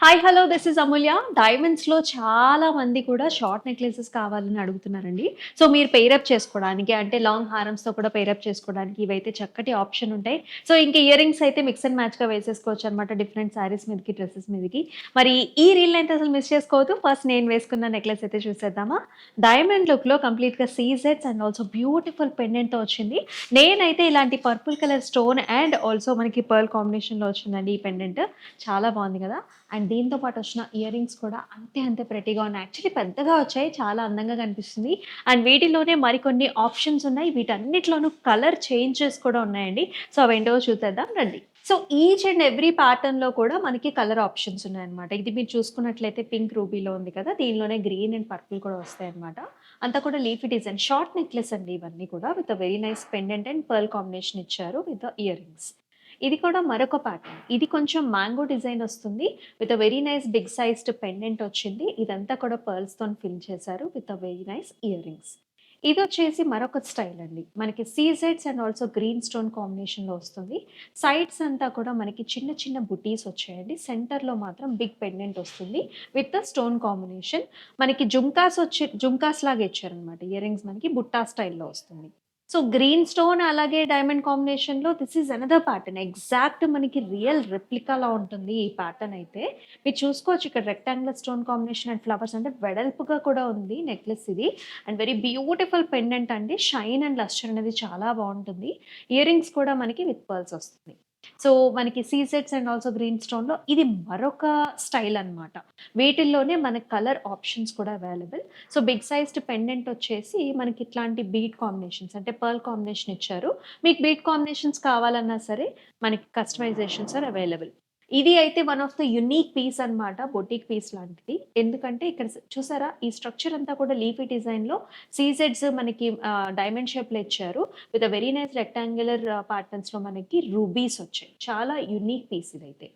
Hi hello this is అమూల్య. డైమండ్స్‌లో చాలా మంది కూడా షార్ట్ నెక్లెసెస్ కావాలని అడుగుతున్నారండి. సో, మీరు పెయిరప్ చేసుకోవడానికి అంటే లాంగ్ హారమ్స్‌తో కూడా పెయిరప్ చేసుకోవడానికి ఇవైతే చక్కటి ఆప్షన్ ఉంటాయి. సో, ఇంక ఇయర్ రింగ్స్ అయితే మిక్స్ అండ్ మ్యాచ్‌గా వేసేసుకోవచ్చనమాట డిఫరెంట్ శారీస్ మీదకి, డ్రెసెస్ మీదకి. మరి ఈ రీల్‌ని అయితే అసలు మిస్ చేసుకోవద్దు. ఫస్ట్ నేను వేసుకున్న నెక్లెస్ అయితే చూసేద్దామా? డైమండ్ లుక్‌లో కంప్లీట్‌గా సీజెడ్స్ అండ్ ఆల్సో బ్యూటిఫుల్ పెండెంట్‌తో వచ్చింది. నేనైతే ఇలాంటి purple colour stone and also మనకి పర్ల్ కాంబినేషన్‌లో వచ్చిందండి ఈ పెండెంట్. చాలా బావుంది గదా! అండ్ దీంతో పాటు వచ్చిన ఇయర్ రింగ్స్ కూడా అంతే అంతే ప్రెట్టీగా ఉన్నాయి. యాక్చువల్లీ పెద్దగా వచ్చాయి. చాలా అందంగా కనిపిస్తుంది. అండ్ వీటిలోనే మరికొన్ని ఆప్షన్స్ ఉన్నాయి. వీటన్నిటిలోనూ కలర్ చేంజెస్ కూడా ఉన్నాయండి. సో, అవేంటో చూసేద్దాం రండి. సో, ఈచ్ అండ్ ఎవ్రీ ప్యాటర్న్‌లో కూడా మనకి కలర్ ఆప్షన్స్ ఉన్నాయన్నమాట. ఇది మీరు చూసుకున్నట్లయితే పింక్ రూబీలో ఉంది కదా! దీనిలోనే గ్రీన్ అండ్ పర్పుల్ కూడా వస్తాయన్నమాట. అంతా కూడా లీఫీ డిజైన్ షార్ట్ నెక్లెస్ అండి ఇవన్నీ కూడా with very nice pendant and pearl combination ఇచ్చారు విత్ ఇయర్ రింగ్స్. ఇది కూడా మరొక ప్యాటర్న్. ఇది కొంచెం మ్యాంగో డిజైన్ వస్తుంది. With very nice big sized pendant వచ్చింది. ఇదంతా కూడా పర్ల్స్‌తోని ఫిల్ చేశారు with very nice earrings. ఇదొచ్చేసి మరొక స్టైల్ అండి. మనకి సీజెడ్స్ అండ్ ఆల్సో గ్రీన్ స్టోన్ కాంబినేషన్‌లో వస్తుంది. సైడ్స్ అంతా కూడా మనకి చిన్న చిన్న బుటీస్ వచ్చాయండి. సెంటర్‌లో మాత్రం బిగ్ పెండెంట్ వస్తుంది విత్ స్టోన్ కాంబినేషన్. మనకి జుంకాస్ లాగా ఇచ్చారనమాట. ఇయర్ రింగ్స్ మనకి బుట్టా స్టైల్‌లో వస్తుంది. సో, గ్రీన్ స్టోన్ అలాగే డైమండ్ కాంబినేషన్‌లో this is another pattern. Exact మనకి రియల్ రెప్లికాలా ఉంటుంది ఈ ప్యాటర్న్ అయితే. మీరు చూసుకోవచ్చు ఇక్కడ rectangular stone combination and flowers అంటే వెడల్పుగా కూడా ఉంది నెక్లెస్ ఇది. అండ్ వెరీ బ్యూటిఫుల్ పెండెంట్ అండి. షైన్ అండ్ లస్టర్ అనేది చాలా బావుంటుంది. ఇయర్ రింగ్స్ కూడా మనకి విత్ పర్ల్స్ వస్తుంది. సో, మనకి సీజెడ్స్ అండ్ ఆల్సో గ్రీన్ స్టోన్‌లో ఇది మరొక స్టైల్ అన్నమాట. వీటిల్లోనే మనకు కలర్ ఆప్షన్స్ కూడా available. So, big sized pendant వచ్చేసి మనకి ఇట్లాంటి బీడ్ కాంబినేషన్స్ అంటే పర్ల్ కాంబినేషన్ ఇచ్చారు. మీకు బీడ్ కాంబినేషన్స్ కావాలన్నా సరే మనకి కస్టమైజేషన్స్ ఆర్ అవైలబుల్. ఇది అయితే one of the unique piece అన్నమాట. బొటిక్ పీస్ లాంటిది. ఎందుకంటే ఇక్కడ చూసారా? ఈ స్ట్రక్చర్ అంతా కూడా లీఫీ డిజైన్‌లో సీజెడ్స్ మనకి డైమండ్ షేప్‌లో ఇచ్చారు. With a very nice rectangular ప్యాటర్న్స్‌లో మనకి రూబీస్ వచ్చాయి. చాలా యూనిక్ పీస్ ఇదైతే.